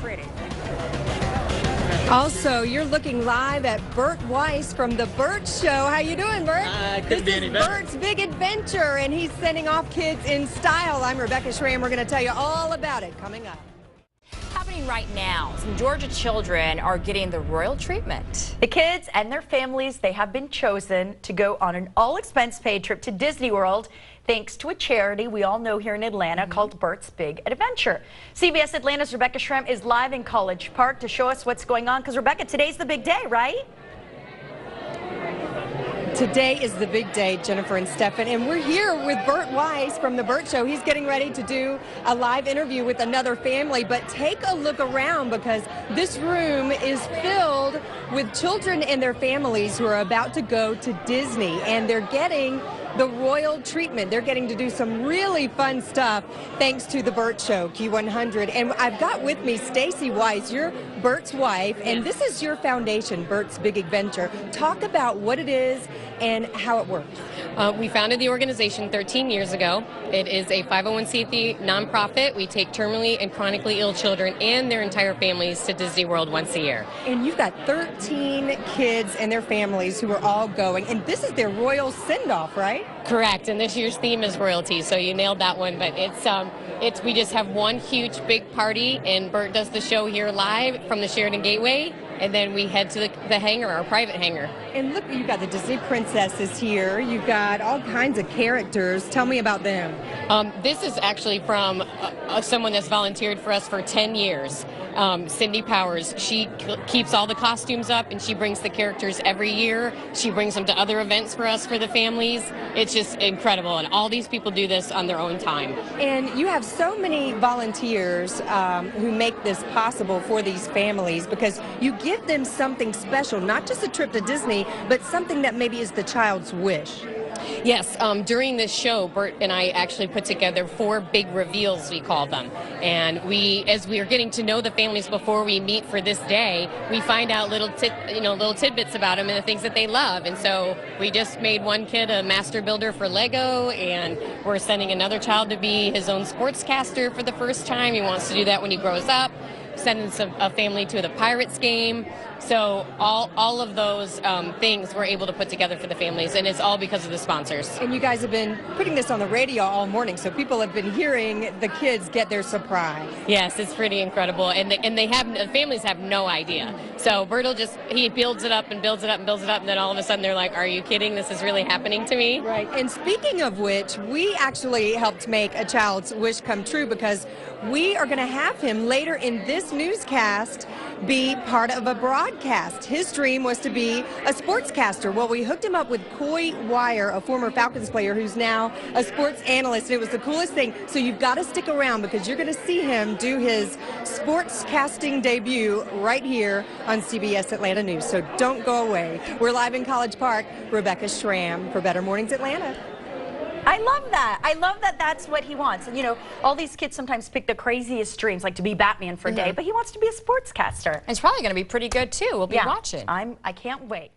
pretty. Also, you're looking live at Bert Weiss from The Bert Show. How you doing, Bert? Couldn't be any better. Bert's Big Adventure, and he's sending off kids in style. I'm Rebecca Schramm. We're going to tell you all about it coming up. Happening right now, some Georgia children are getting the royal treatment. The kids and their families, they have been chosen to go on an all-expense-paid trip to Disney World thanks to a charity we all know here in Atlanta called Bert's Big Adventure. CBS Atlanta's Rebecca Schramm is live in College Park to show us what's going on. Because, Rebecca, today's the big day, right? Today is the big day, Jennifer and Stefan, and we're here with Bert Weiss from The Bert Show. He's getting ready to do a live interview with another family, but take a look around because this room is filled with children and their families who are about to go to Disney, and they're getting the royal treatment. They're getting to do some really fun stuff thanks to The Bert Show, Q100. And I've got with me Stacy Weiss. You're Bert's wife, and this is your foundation, Bert's Big Adventure. Talk about what it is and how it works. We founded the organization 13 years ago. It is a 501c3 nonprofit. We take terminally and chronically ill children and their entire families to Disney World once a year. And you've got 13 kids and their families who are all going, and this is their royal send-off, right? Correct, and this year's theme is royalty, so you nailed that one. But we just have one huge big party, and Bert does the show here live from the Sheridan Gateway, and then we head to the hangar, our private hangar. And look, you've got the Disney princesses here. You've got all kinds of characters. Tell me about them. This is actually from someone that's volunteered for us for 10 years. Cindy Powers. She keeps all the costumes up, and she brings the characters every year. She brings them to other events for us, for the families. It's just incredible, and all these people do this on their own time. And you have so many volunteers who make this possible for these families because you give them something special, not just a trip to Disney, but something that maybe is the child's wish. Yes, during this show, Bert and I actually put together 4 big reveals, we call them. And as we are getting to know the families before we meet for this day, we find out little tidbits about them and the things that they love. And so we just made one kid a master builder for Lego, and we're sending another child to be his own sportscaster for the first time. He wants to do that when he grows up. Sending a family to the Pirates game. So all of those things we're able to put together for the families, and it's all because of the sponsors. And you guys have been putting this on the radio all morning, so people have been hearing the kids get their surprise. Yes, it's pretty incredible, and the families have no idea. So Bert will he builds it up and builds it up and builds it up, and then all of a sudden they're like, "Are you kidding? This is really happening to me?" Right. And speaking of which, we actually helped make a child's wish come true because we are going to have him later in this newscast be part of a broadcast. His dream was to be a sportscaster. Well, we hooked him up with Coy Wire, a former Falcons player who's now a sports analyst, and it was the coolest thing. So you've got to stick around because you're going to see him do his sportscasting debut right here on CBS Atlanta News. So don't go away. We're live in College Park. Rebecca Schramm for Better Mornings Atlanta. I love that. I love that that's what he wants. And, you know, all these kids sometimes pick the craziest dreams, like to be Batman for a day, but he wants to be a sportscaster. And it's probably going to be pretty good, too. We'll be watching. I can't wait.